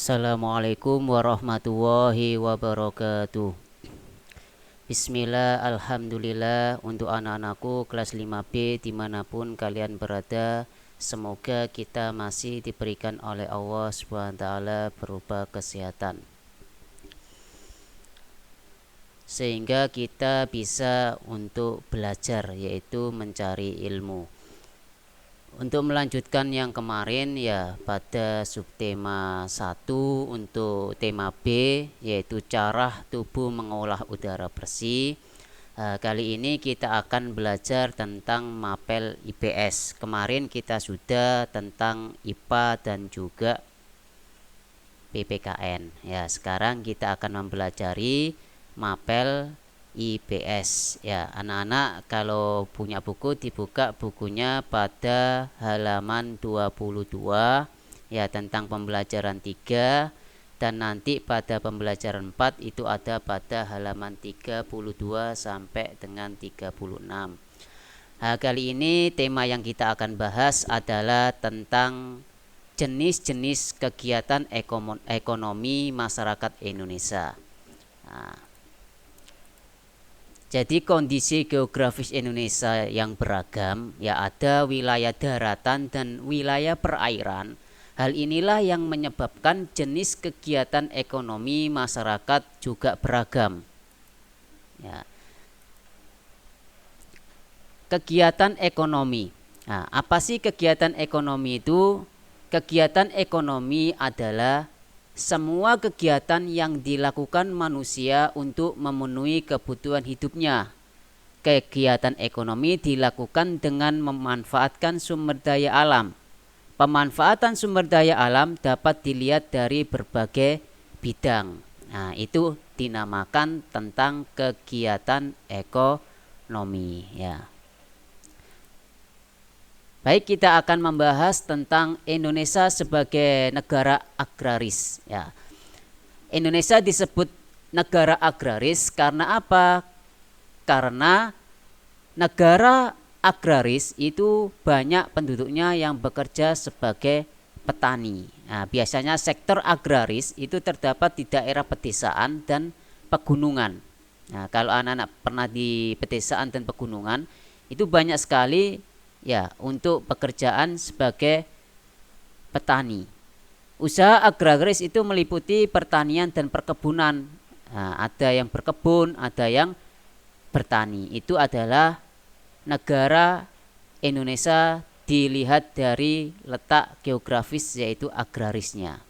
Assalamualaikum warahmatullahi wabarakatuh. Bismillah, alhamdulillah. Untuk anak-anakku kelas 5B dimanapun kalian berada, semoga kita masih diberikan oleh Allah SWT berupa kesehatan, sehingga kita bisa untuk belajar, yaitu mencari ilmu. Untuk melanjutkan yang kemarin ya, pada subtema 1 untuk tema B, yaitu cara tubuh mengolah udara bersih. Kali ini kita akan belajar tentang mapel IPS. Kemarin kita sudah tentang IPA dan juga PPKN. Ya, sekarang kita akan mempelajari mapel IPS. Ya, anak-anak kalau punya buku dibuka bukunya pada halaman 22 ya, tentang pembelajaran 3, dan nanti pada pembelajaran 4 itu ada pada halaman 32 sampai dengan 36. Kali ini tema yang kita akan bahas adalah tentang jenis-jenis kegiatan ekonomi masyarakat Indonesia. Jadi kondisi geografis Indonesia yang beragam, ya, ada wilayah daratan dan wilayah perairan. Hal inilah yang menyebabkan jenis kegiatan ekonomi masyarakat juga beragam. Ya. Kegiatan ekonomi. Apa sih kegiatan ekonomi itu? Kegiatan ekonomi adalah semua kegiatan yang dilakukan manusia untuk memenuhi kebutuhan hidupnya. Kegiatan ekonomi dilakukan dengan memanfaatkan sumber daya alam. Pemanfaatan sumber daya alam dapat dilihat dari berbagai bidang. Itu dinamakan tentang kegiatan ekonomi, ya. Baik, kita akan membahas tentang Indonesia sebagai negara agraris, ya. Indonesia disebut negara agraris karena apa? Karena negara agraris itu banyak penduduknya yang bekerja sebagai petani. Biasanya sektor agraris itu terdapat di daerah pedesaan dan pegunungan. Kalau anak-anak pernah di pedesaan dan pegunungan, itu banyak sekali ya untuk pekerjaan sebagai petani. Usaha agraris itu meliputi pertanian dan perkebunan. Ada yang berkebun, ada yang bertani. Itu adalah negara Indonesia dilihat dari letak geografis, yaitu agrarisnya.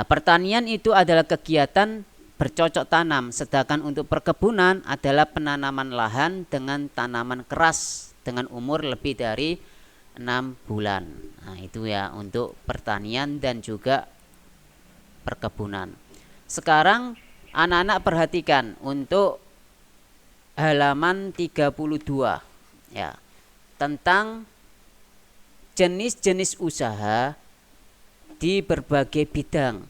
Pertanian itu adalah kegiatan bercocok tanam, sedangkan untuk perkebunan adalah penanaman lahan dengan tanaman keras dengan umur lebih dari 6 bulan. Itu ya untuk pertanian dan juga perkebunan. Sekarang anak-anak perhatikan untuk halaman 32 ya, tentang jenis-jenis usaha di berbagai bidang.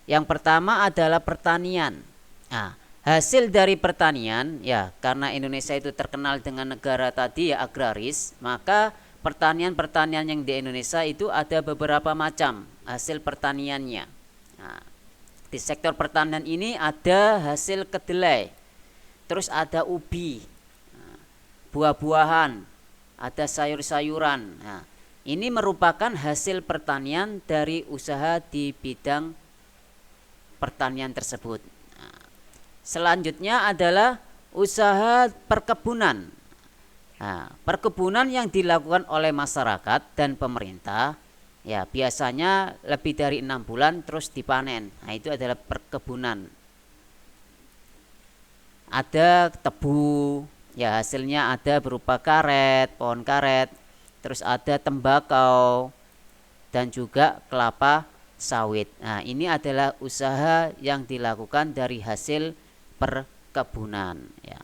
Yang pertama adalah pertanian. Hasil dari pertanian, ya, karena Indonesia itu terkenal dengan negara tadi ya agraris, maka pertanian-pertanian yang di Indonesia itu ada beberapa macam hasil pertaniannya. Di sektor pertanian ini ada hasil kedelai, terus ada ubi, buah-buahan, ada sayur-sayuran. Ini merupakan hasil pertanian dari usaha di bidang pertanian tersebut. Selanjutnya adalah usaha perkebunan. Perkebunan yang dilakukan oleh masyarakat dan pemerintah, ya, biasanya lebih dari 6 bulan terus dipanen. Itu adalah perkebunan. Ada tebu, ya, hasilnya ada berupa karet, pohon karet, terus ada tembakau dan juga kelapa sawit. Ini adalah usaha yang dilakukan dari hasil perkebunan, ya.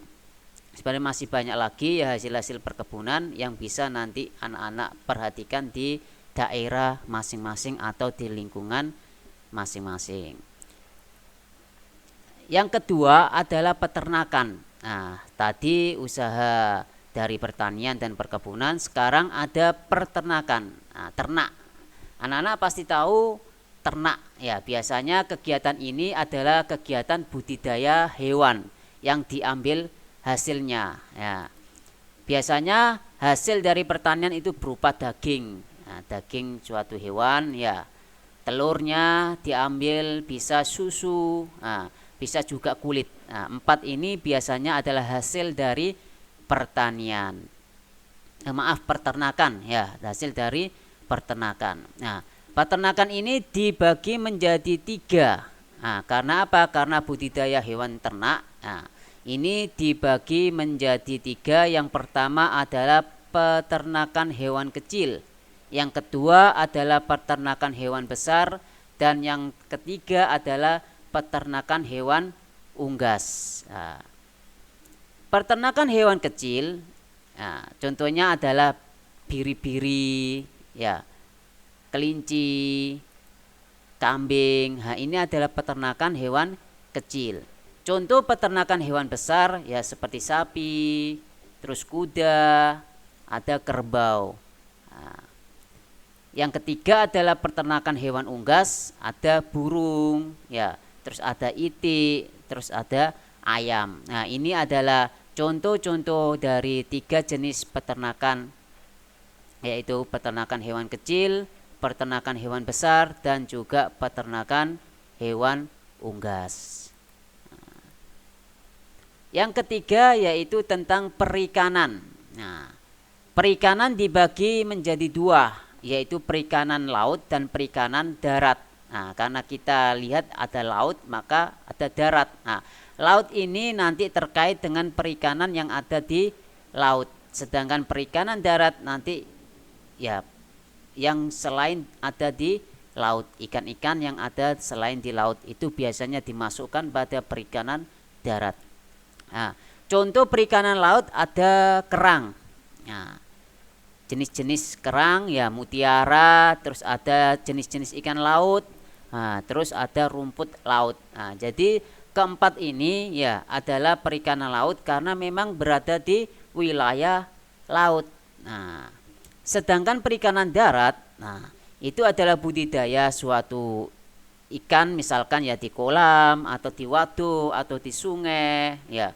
Sebenarnya masih banyak lagi ya hasil-hasil perkebunan yang bisa nanti anak-anak perhatikan di daerah masing-masing atau di lingkungan masing-masing. Yang kedua adalah peternakan. Tadi usaha dari pertanian dan perkebunan, sekarang ada peternakan. Ternak. Anak-anak pasti tahu ternak ya. Biasanya kegiatan ini adalah kegiatan budidaya hewan yang diambil hasilnya ya. Biasanya hasil dari pertanian itu berupa daging. Nah, daging suatu hewan ya. Telurnya diambil, bisa susu, nah, bisa juga kulit. Nah, 4 ini biasanya adalah hasil dari pertanian. Maaf, peternakan ya, hasil dari peternakan. Nah, peternakan ini dibagi menjadi 3. Nah, karena apa? Karena budidaya hewan ternak. Nah, ini dibagi menjadi 3. Yang pertama adalah peternakan hewan kecil. Yang kedua adalah peternakan hewan besar, dan yang ketiga adalah peternakan hewan unggas. Nah, peternakan hewan kecil, nah, contohnya adalah biri-biri, ya, kelinci, kambing. Nah, ini adalah peternakan hewan kecil. Contoh peternakan hewan besar ya seperti sapi, terus kuda, ada kerbau. Nah, yang ketiga adalah peternakan hewan unggas, ada burung, ya, terus ada itik, terus ada ayam. Nah, ini adalah contoh-contoh dari 3 jenis peternakan, yaitu peternakan hewan kecil, peternakan hewan besar, dan juga peternakan hewan unggas. Yang ketiga yaitu tentang perikanan. Nah, perikanan dibagi menjadi 2, yaitu perikanan laut dan perikanan darat. Nah, karena kita lihat ada laut, maka ada darat. Nah, laut ini nanti terkait dengan perikanan yang ada di laut. Sedangkan perikanan darat nanti ya yang selain ada di laut. Ikan-ikan yang ada selain di laut itu biasanya dimasukkan pada perikanan darat. Nah, contoh perikanan laut ada kerang. Nah, jenis-jenis kerang ya mutiara, terus ada jenis-jenis ikan laut, nah, terus ada rumput laut. Nah, jadi keempat ini ya adalah perikanan laut karena memang berada di wilayah laut. Nah, sedangkan perikanan darat, nah, itu adalah budidaya suatu ikan, misalkan ya di kolam atau di waduk atau di sungai ya,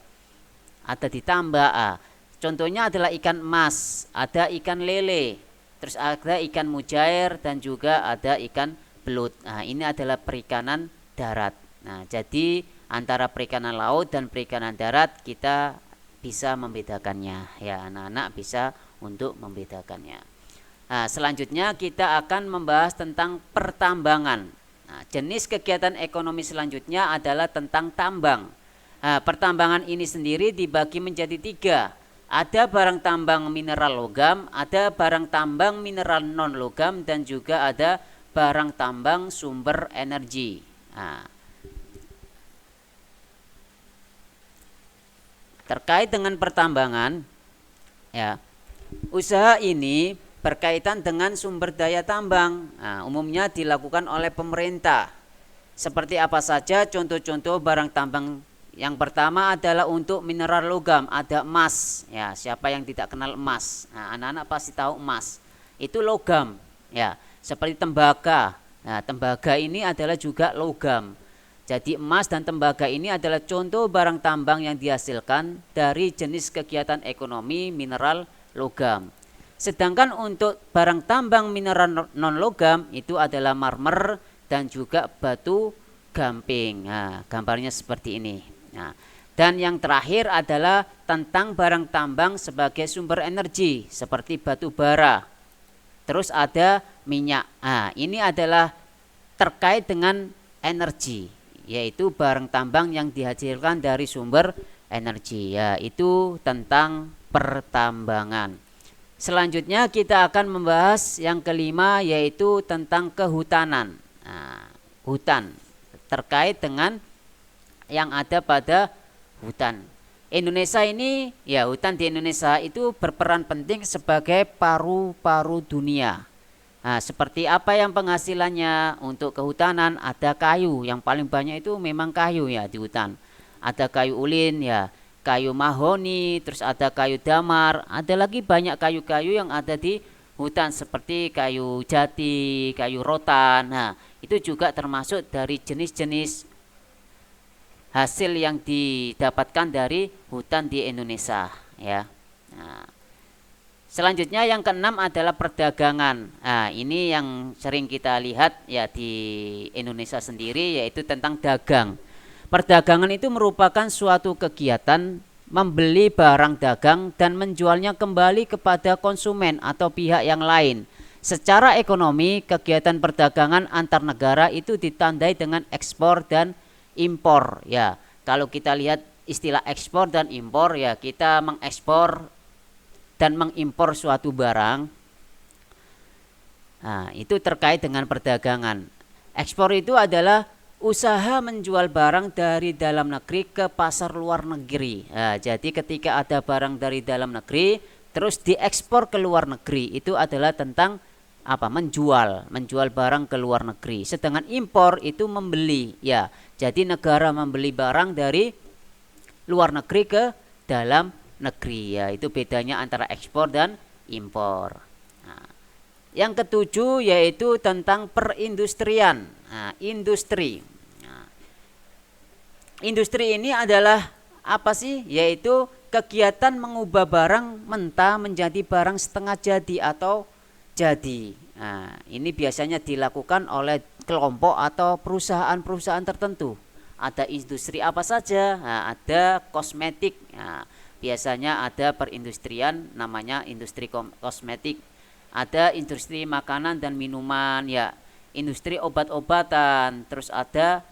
ada di tambak. Contohnya adalah ikan emas, ada ikan lele, terus ada ikan mujair, dan juga ada ikan belut. Nah, ini adalah perikanan darat. Nah, jadi antara perikanan laut dan perikanan darat kita bisa membedakannya ya, anak-anak bisa untuk membedakannya. Nah, selanjutnya kita akan membahas tentang pertambangan. Nah, jenis kegiatan ekonomi selanjutnya adalah tentang tambang. Nah, pertambangan ini sendiri dibagi menjadi 3. Ada barang tambang mineral logam, ada barang tambang mineral non logam, dan juga ada barang tambang sumber energi. Nah, terkait dengan pertambangan ya, usaha ini berkaitan dengan sumber daya tambang. Nah, umumnya dilakukan oleh pemerintah. Seperti apa saja contoh-contoh barang tambang? Yang pertama adalah untuk mineral logam, ada emas. Ya, siapa yang tidak kenal emas? Nah, anak-anak pasti tahu emas. Itu logam. Ya, seperti tembaga. Nah, tembaga ini adalah juga logam. Jadi emas dan tembaga ini adalah contoh barang tambang yang dihasilkan dari jenis kegiatan ekonomi mineral logam. Sedangkan untuk barang tambang mineral non logam itu adalah marmer dan juga batu gamping. Nah, gambarnya seperti ini. Nah, dan yang terakhir adalah tentang barang tambang sebagai sumber energi seperti batu bara. Terus ada minyak. Nah, ini adalah terkait dengan energi, yaitu barang tambang yang dihasilkan dari sumber energi. Ya, itu tentang pertambangan. Selanjutnya kita akan membahas yang kelima, yaitu tentang kehutanan. Nah, hutan terkait dengan yang ada pada hutan. Indonesia ini ya, hutan di Indonesia itu berperan penting sebagai paru-paru dunia. Nah, seperti apa yang penghasilannya untuk kehutanan? Ada kayu, yang paling banyak itu memang kayu ya di hutan. Ada kayu ulin ya, kayu mahoni, terus ada kayu damar, ada lagi banyak kayu-kayu yang ada di hutan seperti kayu jati, kayu rotan. Nah, itu juga termasuk dari jenis-jenis hasil yang didapatkan dari hutan di Indonesia, ya. Nah, selanjutnya yang keenam adalah perdagangan. Nah, ini yang sering kita lihat ya di Indonesia sendiri, yaitu tentang dagang. Perdagangan itu merupakan suatu kegiatan membeli barang dagang dan menjualnya kembali kepada konsumen atau pihak yang lain. Secara ekonomi, kegiatan perdagangan antar negara itu ditandai dengan ekspor dan impor, ya. Kalau kita lihat istilah ekspor dan impor, ya, kita mengekspor dan mengimpor suatu barang. Nah, itu terkait dengan perdagangan. Ekspor itu adalah usaha menjual barang dari dalam negeri ke pasar luar negeri. Nah, jadi ketika ada barang dari dalam negeri terus diekspor ke luar negeri, itu adalah tentang apa? Menjual barang ke luar negeri. Sedangkan impor itu membeli, ya. Jadi negara membeli barang dari luar negeri ke dalam negeri, ya. Itu bedanya antara ekspor dan impor. Nah, yang ketujuh yaitu tentang perindustrian. Nah, industri. Nah, industri ini adalah apa sih? Yaitu kegiatan mengubah barang mentah menjadi barang setengah jadi atau jadi. Nah, ini biasanya dilakukan oleh kelompok atau perusahaan-perusahaan tertentu. Ada industri apa saja? Nah, ada kosmetik. Nah, biasanya ada perindustrian namanya industri kosmetik. Ada industri makanan dan minuman, ya, industri obat-obatan, terus ada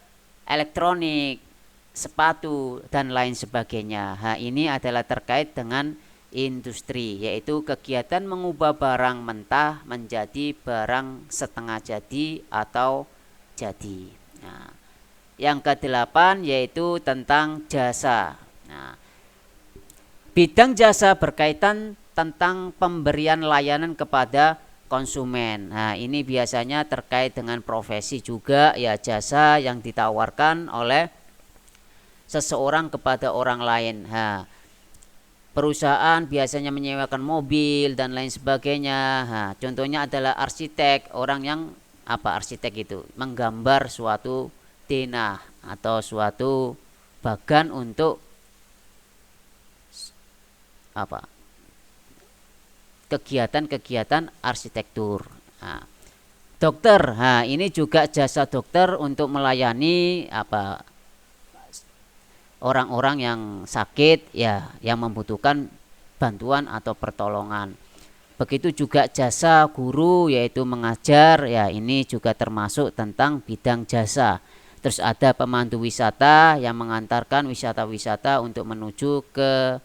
elektronik, sepatu dan lain sebagainya. Nah, ini adalah terkait dengan industri, yaitu kegiatan mengubah barang mentah menjadi barang setengah jadi atau jadi. Nah, yang kedelapan yaitu tentang jasa. Nah, bidang jasa berkaitan tentang pemberian layanan kepada konsumen. Nah, ini biasanya terkait dengan profesi juga, ya, jasa yang ditawarkan oleh seseorang kepada orang lain. Nah, perusahaan biasanya menyewakan mobil dan lain sebagainya. Nah, contohnya adalah arsitek, orang yang apa? Arsitek itu menggambar suatu denah atau suatu bagan untuk apa? Kegiatan-kegiatan arsitektur. Nah, dokter, nah ini juga jasa dokter untuk melayani apa? Orang-orang yang sakit, ya, yang membutuhkan bantuan atau pertolongan. Begitu juga jasa guru, yaitu mengajar, ya, ini juga termasuk tentang bidang jasa. Terus ada pemandu wisata yang mengantarkan wisata-wisata untuk menuju ke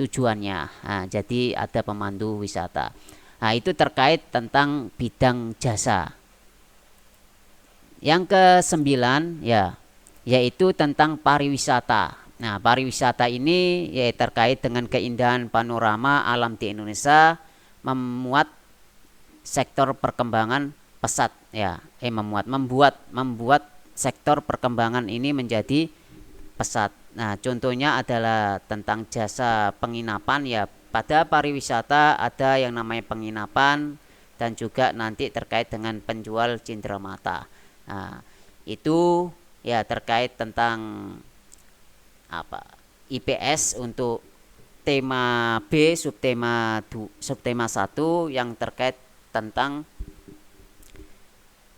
tujuannya. Nah, jadi ada pemandu wisata. Nah, itu terkait tentang bidang jasa. Yang kesembilan, ya, yaitu tentang pariwisata. Nah, pariwisata ini ya terkait dengan keindahan panorama alam di Indonesia, memuat sektor perkembangan pesat, ya, membuat sektor perkembangan ini menjadi pesat. Nah, contohnya adalah tentang jasa penginapan, ya. Pada pariwisata ada yang namanya penginapan dan juga nanti terkait dengan penjual cindramata. Nah, itu ya terkait tentang apa? IPS untuk tema B, subtema 1 yang terkait tentang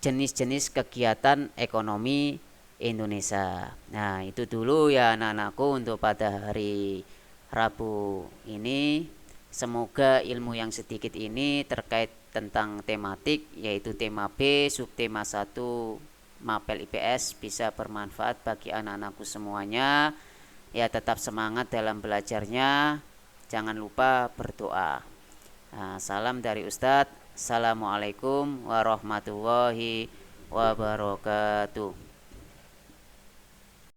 jenis-jenis kegiatan ekonomi Indonesia. Nah, itu dulu ya anak-anakku untuk pada hari Rabu ini. Semoga ilmu yang sedikit ini terkait tentang tematik, yaitu tema B, subtema 1 Mapel IPS, bisa bermanfaat bagi anak-anakku semuanya. Ya, tetap semangat dalam belajarnya. Jangan lupa berdoa. Nah, salam dari Ustadz. Assalamualaikum warahmatullahi wabarakatuh.